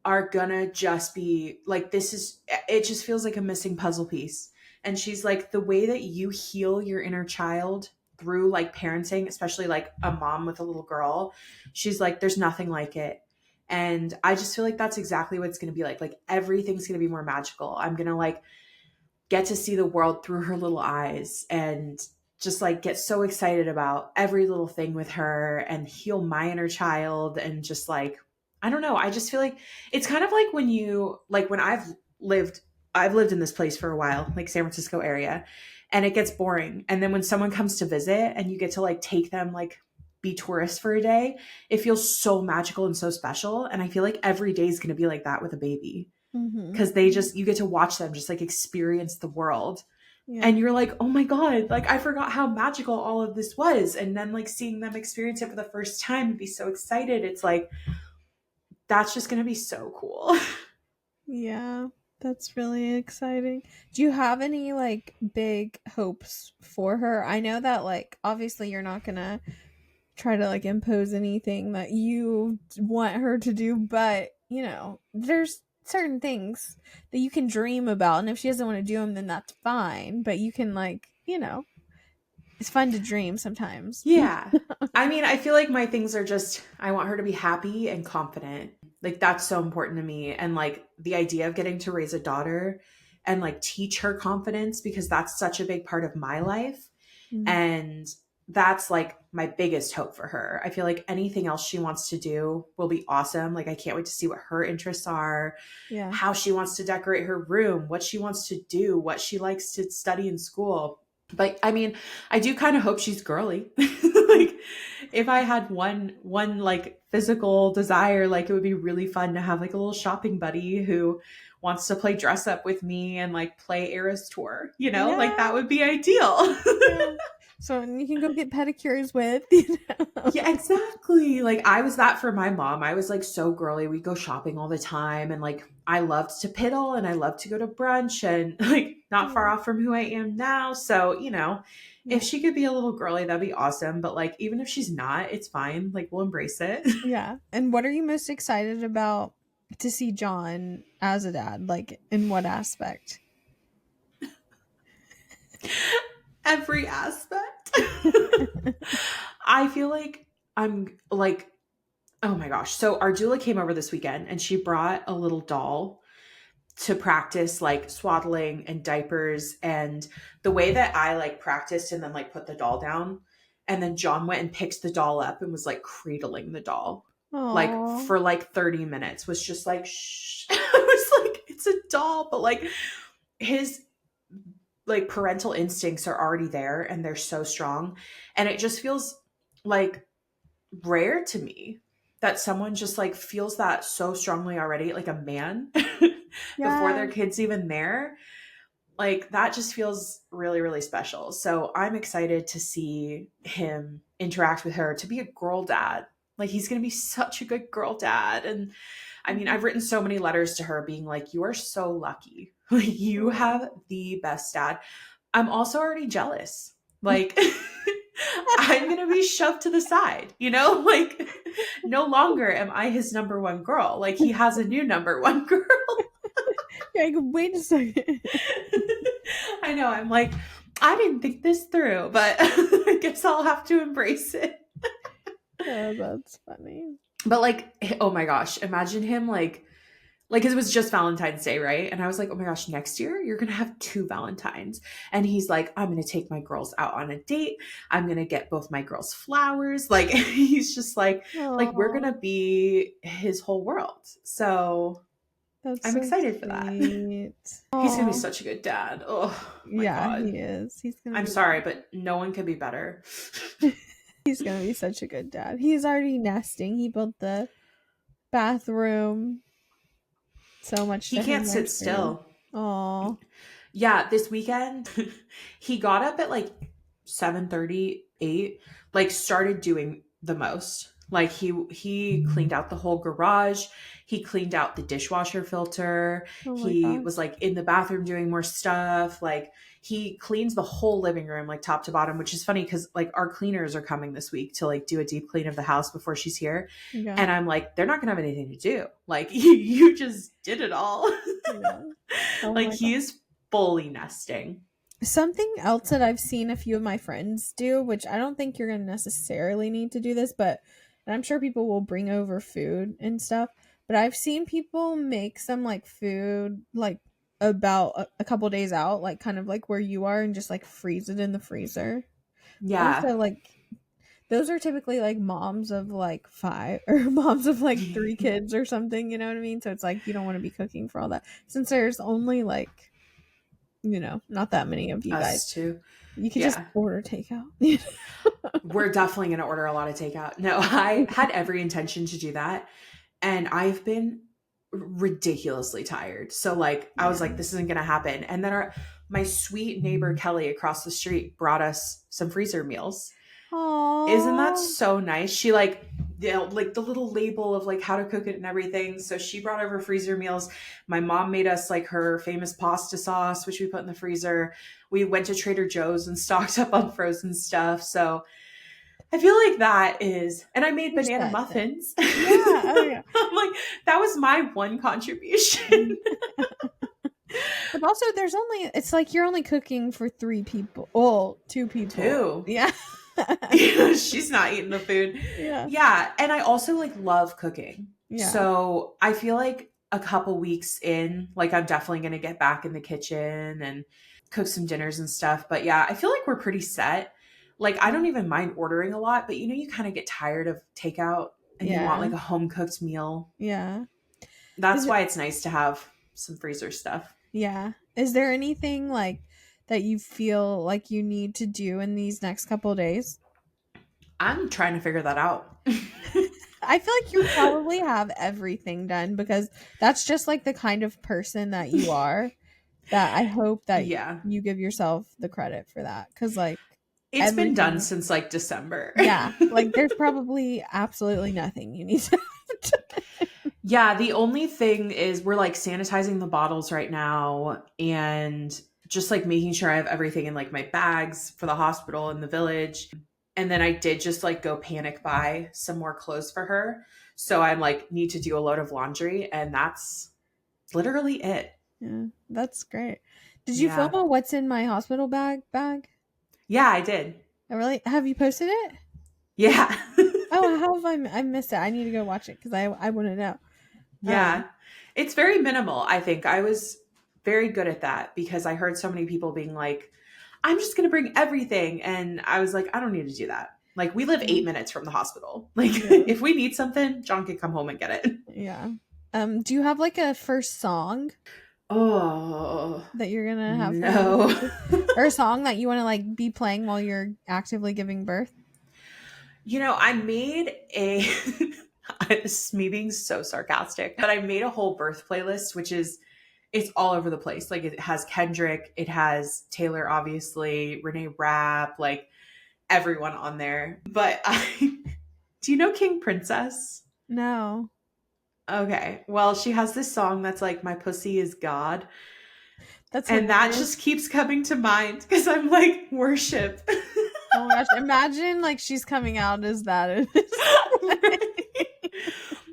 are gonna just be like, it just feels like a missing puzzle piece. And she's like, the way that you heal your inner child through like parenting, especially like a mom with a little girl, she's like, there's nothing like it. And I just feel like that's exactly what it's going to be like. Like everything's going to be more magical. I'm going to like get to see the world through her little eyes and just like get so excited about every little thing with her and heal my inner child and just like, I don't know, I just feel like it's kind of like when when I've lived in this place for a while, like San Francisco area, and it gets boring. And then when someone comes to visit and you get to like take them like be tourists for a day, it feels so magical and so special. And I feel like every day is going to be like that with a baby Mm-hmm. because you get to watch them just like experience the world. Yeah. And you're like, oh my God, like I forgot how magical all of this was. And then like seeing them experience it for the first time and be so excited. It's like, that's just going to be so cool. Yeah. That's really exciting. Do you have any like big hopes for her? I know that like obviously you're not gonna try to like impose anything that you want her to do, but there's certain things that you can dream about, and if she doesn't want to do them, then that's fine. But you can like, it's fun to dream sometimes. Yeah. I mean, I feel like my things are just, I want her to be happy and confident. Like, that's so important to me. And like the idea of getting to raise a daughter and like teach her confidence because that's such a big part of my life. Mm. And that's like my biggest hope for her. I feel like anything else she wants to do will be awesome. Like, I can't wait to see what her interests are, Yeah. how she wants to decorate her room, what she wants to do, what she likes to study in school. But I mean, I do kind of hope she's girly. Like if I had one like physical desire, like it would be really fun to have like a little shopping buddy who wants to play dress up with me and like play Eras Tour, like Yeah. that would be ideal. Yeah. So you can go get pedicures with, you know. Yeah, exactly. Like I was that for my mom. I was like so girly. We'd go shopping all the time and like I loved to piddle and I loved to go to brunch and like not far Yeah. off from who I am now. So, if Yeah. she could be a little girly, that'd be awesome. But like even if she's not, it's fine. Like we'll embrace it. Yeah. And what are you most excited about to see John as a dad? Like, in what aspect? Every aspect. I feel like I'm like, oh my gosh. So our doula came over this weekend and she brought a little doll to practice like swaddling and diapers and the way that I like practiced and then like put the doll down. And then John went and picked the doll up and was like cradling the doll like Oh. for like 30 minutes, was just like, shh. I was like, it's a doll, but like his like parental instincts are already there and they're so strong. And it just feels like rare to me that someone just like feels that so strongly already, like a man, before Yeah. their kid's even there. Like that just feels really, really special. So I'm excited to see him interact with her, to be a girl dad. Like he's going to be such a good girl dad. And I mean, I've written so many letters to her being like, you are so lucky. Like you have the best dad. I'm also already jealous. Like I'm going to be shoved to the side, like no longer am I his number one girl. Like he has a new number one girl. Yeah, wait a second. I know. I'm like, I didn't think this through, but I guess I'll have to embrace it. Oh, that's funny. But like, oh my gosh, imagine him like it was just Valentine's Day, right? And I was like, oh my gosh, next year you're gonna have two Valentines. And he's like, I'm gonna take my girls out on a date. I'm gonna get both my girls flowers. Like he's just like we're Oh. gonna be his whole world. So That's I'm so excited for that. sweet. He's gonna be Oh, such a good dad. Oh my yeah, God. he is. He's gonna I'm be sorry, but no one could be better. he's gonna be such a good dad. He's already nesting. He built the bathroom. So much He to him. can't sit That's great. still. Oh, Yeah, this weekend he got up at like 7:30, 8, like started doing the most. Like he cleaned out the whole garage, he cleaned out the dishwasher filter, oh my he gosh. was like in the bathroom doing more stuff. Like he cleans the whole living room like top to bottom, which is funny cuz like our cleaners are coming this week to like do a deep clean of the house before she's here. Yeah. And I'm like, they're not going to have anything to do. Like you just did it all. Yeah. Oh Like my god. he is fully nesting. Something else that I've seen a few of my friends do, which I don't think you're going to necessarily need to do this, but and I'm sure people will bring over food and stuff. But I've seen people make some like food like about a couple days out, like kind of like where you are, and just like freeze it in the freezer. Yeah. Also, like those are typically like moms of like five or moms of like three kids or something, you know what I mean? So it's like you don't want to be cooking for all that since there's only like, not that many of you guys. Us too. You could just Yeah. order takeout. We're definitely going to order a lot of takeout. No, I had every intention to do that. And I've been ridiculously tired. So like I was Yeah. like, this isn't going to happen. And then my sweet neighbor Kelly across the street brought us some freezer meals. Isn't that Aww. so nice? She like, like the little label of like how to cook it and everything. So she brought over freezer meals. My mom made us like her famous pasta sauce, which we put in the freezer. We went to Trader Joe's and stocked up on frozen stuff. So I feel like that is, and I made You're banana set then. muffins. Yeah. Oh yeah. I'm like, that was my one contribution. But also, it's like you're only cooking for three people. Oh, two people. Too. Yeah. She's not eating the food. Yeah. Yeah. And I also like love cooking. Yeah. So I feel like a couple weeks in, like I'm definitely going to get back in the kitchen and cook some dinners and stuff. But yeah, I feel like we're pretty set. Like I don't even mind ordering a lot, but you kind of get tired of takeout and you want Yeah. like a home cooked meal. Yeah. That's Is it, why it's nice to have some freezer stuff. yeah. Is there anything like that you feel like you need to do in these next couple days? I'm trying to figure that out. I feel like you probably have everything done because that's just like the kind of person that you are. That I hope that Yeah. you give yourself the credit for that because like It's been done everything, since like December. yeah, like there's probably absolutely nothing you need to. Yeah, the only thing is we're like sanitizing the bottles right now and just like making sure I have everything in like my bags for the hospital in the village. And then I did just like go panic buy some more clothes for her. So I'm like need to do a load of laundry and that's literally it. Yeah, that's great. Did you film Yeah. a what's in my hospital bag? Yeah, I did. I really have you posted it? Yeah. Oh, how have I missed it? I need to go watch it because I want to know. Yeah. It's very minimal, I think. I was very good at that because I heard so many people being like, I'm just going to bring everything. And I was like, I don't need to do that. Like, we live 8 minutes from the hospital. Like, Yeah. if we need something, John can come home and get it. Yeah. Do you have like a first song Oh, that you're gonna have for no. or a song that you want to like be playing while you're actively giving birth? I made a, it's me being so sarcastic, but I made a whole birth playlist, which is, it's all over the place. Like it has Kendrick, it has Taylor, obviously, Renee Rapp, like everyone on there. But do you know King Princess? No. Okay. Well, she has this song that's like, My Pussy is God. That's And that hilarious. just keeps coming to mind because I'm like, worship. Oh my gosh. Imagine like she's coming out as that.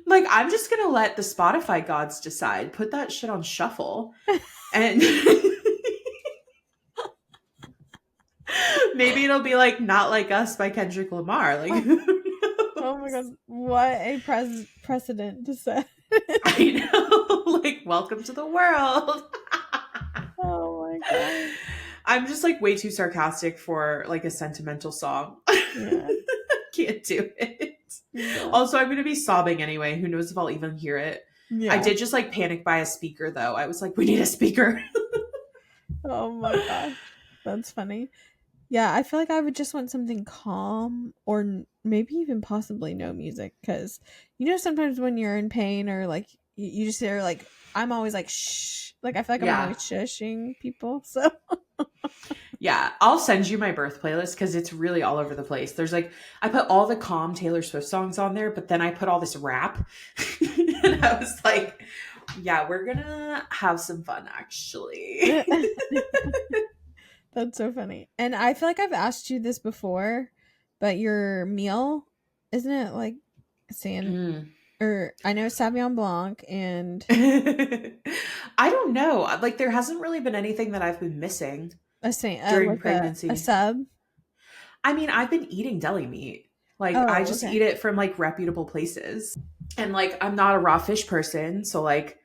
Like, I'm just going to let the Spotify gods decide. Put that shit on shuffle. And maybe it'll be like Not Like Us by Kendrick Lamar. Like, who knows? Oh my god. What a precedent to set. I know. Like, welcome to the world. Oh my god. I'm just like way too sarcastic for like a sentimental song. Yeah. Can't do it. Yeah. Also, I'm going to be sobbing anyway. Who knows if I'll even hear it. I Yeah. did just like panic buy a speaker though. I was like, we need a speaker. Oh my gosh. That's funny. Yeah, I feel like I would just want something calm or maybe even possibly no music because sometimes when you're in pain or like you just hear like I'm always like shh, like I feel like I'm Yeah. always shushing people. So Yeah, I'll send you my birth playlist because it's really all over the place. There's like, I put all the calm Taylor Swift songs on there, but then I put all this rap. And I was like, yeah, we're gonna have some fun actually. that's so funny. And I feel like I've asked you this before, but your meal, isn't it like sand Mm. or I know Sauvignon Blanc and I don't know. Like, there hasn't really been anything that I've been missing a saint during like a pregnancy. sub. I mean, I've been eating deli meat. Like, I Oh, just okay. eat it from like reputable places. And like, I'm not a raw fish person. So, like,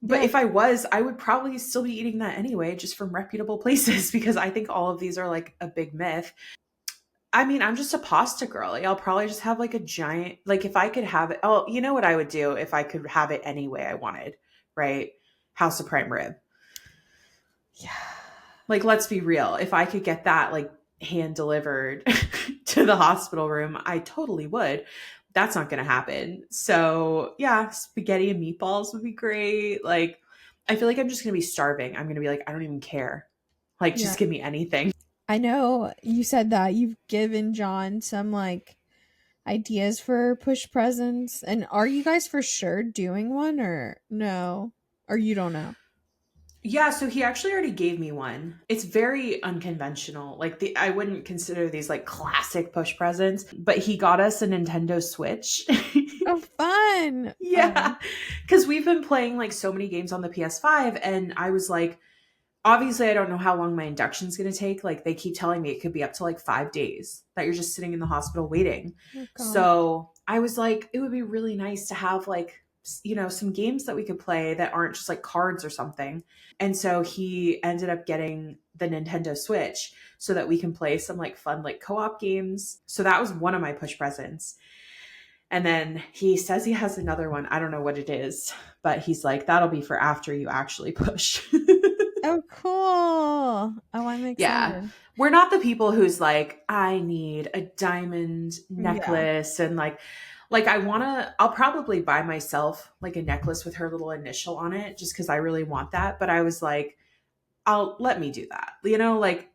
but Yeah. if I was, I would probably still be eating that anyway, just from reputable places, because I think all of these are like a big myth. I mean, I'm just a pasta girl. Like, I'll probably just have like a giant, like if I could have it. Oh, you know what I would do if I could have it any way I wanted, right? House of prime rib. Yeah. Like, let's be real. If I could get that like hand delivered to the hospital room, I totally would. That's not going to happen. So, yeah, spaghetti and meatballs would be great. Like, I feel like I'm just going to be starving. I'm going to be like, I don't even care. Like, Yeah. just give me anything. I know you said that you've given John some like ideas for push presents. And are you guys for sure doing one or no? Or you don't know? Yeah, so he actually already gave me one. It's very unconventional. Like, I wouldn't consider these like classic push presents, but he got us a Nintendo Switch. Oh, fun. Oh, Yeah, because we've been playing like so many games on the PS5, and I was like, obviously, I don't know how long my induction's going to take. Like, they keep telling me it could be up to like 5 days that you're just sitting in the hospital waiting. oh gosh. So I was like, it would be really nice to have like, some games that we could play that aren't just like cards or something. And so he ended up getting the Nintendo Switch so that we can play some like fun, like co op games. So that was one of my push presents. And then he says he has another one. I don't know what it is, but he's like, that'll be for after you actually push. Oh, cool. Oh, I'm Yeah. excited. We're not the people who's like, I need a diamond Yeah. necklace and like I'll probably buy myself like a necklace with her little initial on it just cuz I really want that, but I was like, I'll let me do that. Like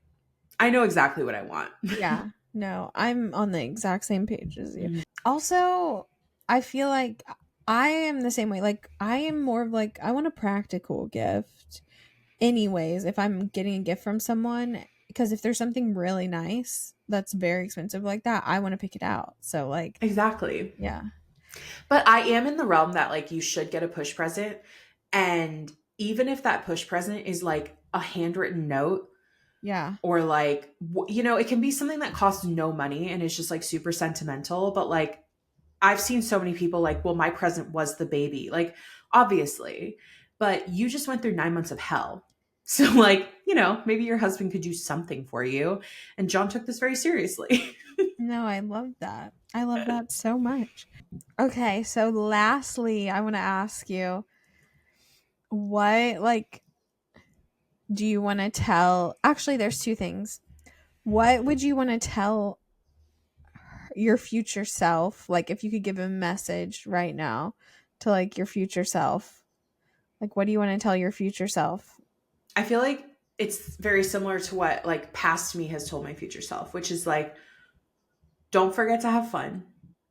I know exactly what I want. Yeah. No, I'm on the exact same page as you. Mm. Also, I feel like I am the same way. Like, I am more of like, I want a practical gift. Anyways, if I'm getting a gift from someone, because if there's something really nice that's very expensive like that, I want to pick it out. So, like, Exactly. yeah. But I am in the realm that like you should get a push present, and even if that push present is like a handwritten note, Yeah. or like it can be something that costs no money and is just like super sentimental, but like I've seen so many people like, well, my present was the baby, like obviously, but you just went through 9 months of hell. So like, maybe your husband could do something for you, and John took this very seriously. No, I love that. I love that so much. Okay, so lastly, I want to ask you what, like, do you want to tell? Actually, there's two things. What would you want to tell your future self? Like, if you could give a message right now to, like, your future self, like, what do you want to tell your future self? I feel like it's very similar to what like past me has told my future self, which is like, don't forget to have fun.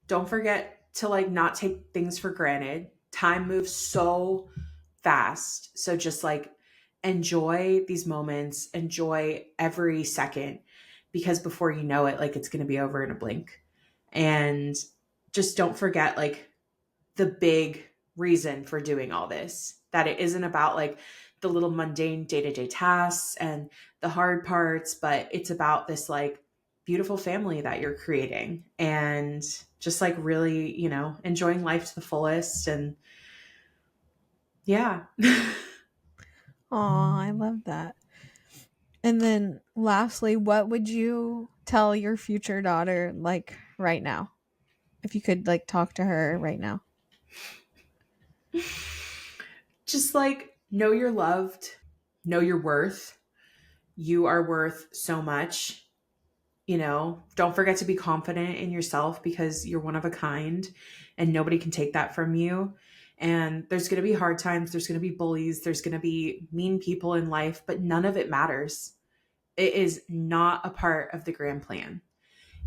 Don't forget to like not take things for granted. Time moves so fast. So just like enjoy these moments, enjoy every second, because before you know it, like it's going to be over in a blink. And just don't forget like the big reason for doing all this, that it isn't about like the little mundane day-to-day tasks and the hard parts, but it's about this like beautiful family that you're creating, and just like really, enjoying life to the fullest. And yeah. Aw, I love that. And then lastly, what would you tell your future daughter, like, right now? If you could, like, talk to her right now. Just like know you're loved, know your worth. You are worth so much. Don't forget to be confident in yourself because you're one of a kind and nobody can take that from you. And there's going to be hard times, there's going to be bullies, there's going to be mean people in life, but none of it matters. It is not a part of the grand plan.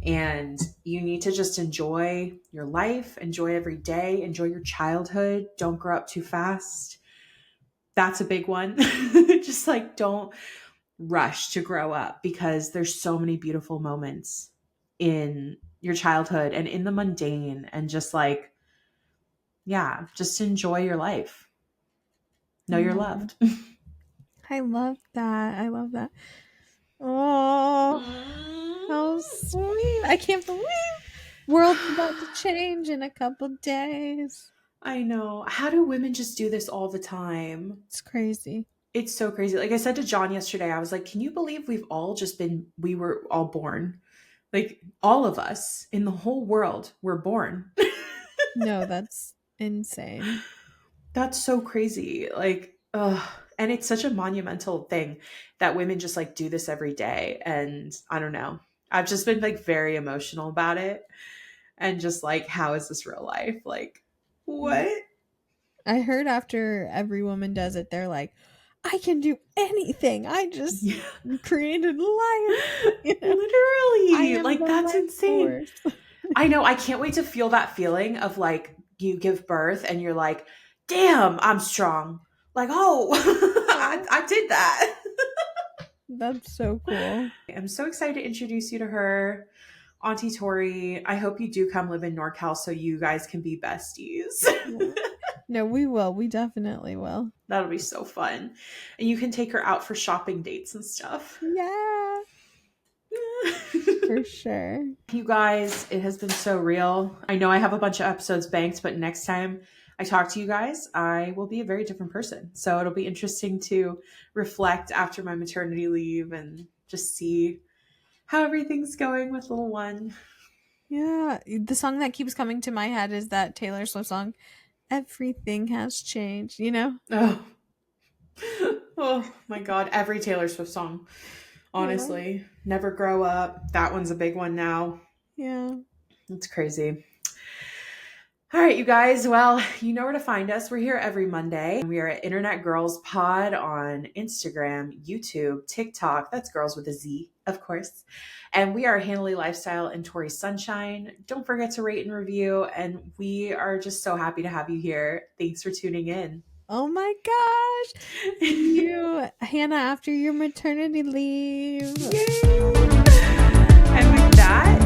And you need to just enjoy your life, enjoy every day, enjoy your childhood. Don't grow up too fast. That's a big one. Just like don't rush to grow up because there's so many beautiful moments in your childhood and in the mundane, and just like, yeah, just enjoy your life. Know you're Mm. loved. I love that. I love that. Oh, how Mm. sweet. I can't believe world's about to change in a couple days. I know. How do women just do this all the time? It's crazy. It's so crazy. Like I said to John yesterday, I was like, can you believe we were all born? Like all of us in the whole world were born. No, that's insane. That's so crazy. Like, ugh. And it's such a monumental thing that women just like do this every day. And I don't know. I've just been like very emotional about it. And just like, how is this real life? Like, what? I heard after every woman does it, they're like, I can do anything. I just Yeah. created life. I Literally. am Like, the that's life insane. force. I know. I can't wait to feel that feeling of like you give birth and you're like, damn, I'm strong. Like, oh, Oh, I did that. that's so cool. I'm so excited to introduce you to her, Auntie Tori. I hope you do come live in NorCal so you guys can be besties. Yeah. No, we will. We definitely will. That'll be so fun. And you can take her out for shopping dates and stuff. Yeah, for sure. You guys, it has been so real. I know I have a bunch of episodes banked, but next time I talk to you guys, I will be a very different person. So it'll be interesting to reflect after my maternity leave and just see how everything's going with little one. Yeah, the song that keeps coming to my head is that Taylor Swift song, Everything Has Changed, you know? Oh, oh my God. Every Taylor Swift song, Yeah. honestly. Never Grow Up. That one's a big one now. Yeah. It's crazy. All right, you guys. Well, you know where to find us. We're here every Monday. We are at Internet Girls Pod on Instagram, YouTube, TikTok. That's girls with a Z, of course. And we are Hanley Lifestyle and Torri Sunshine. Don't forget to rate and review. And we are just so happy to have you here. Thanks for tuning in. Oh my gosh. See you, Hannah, after your maternity leave. Yay! And with that,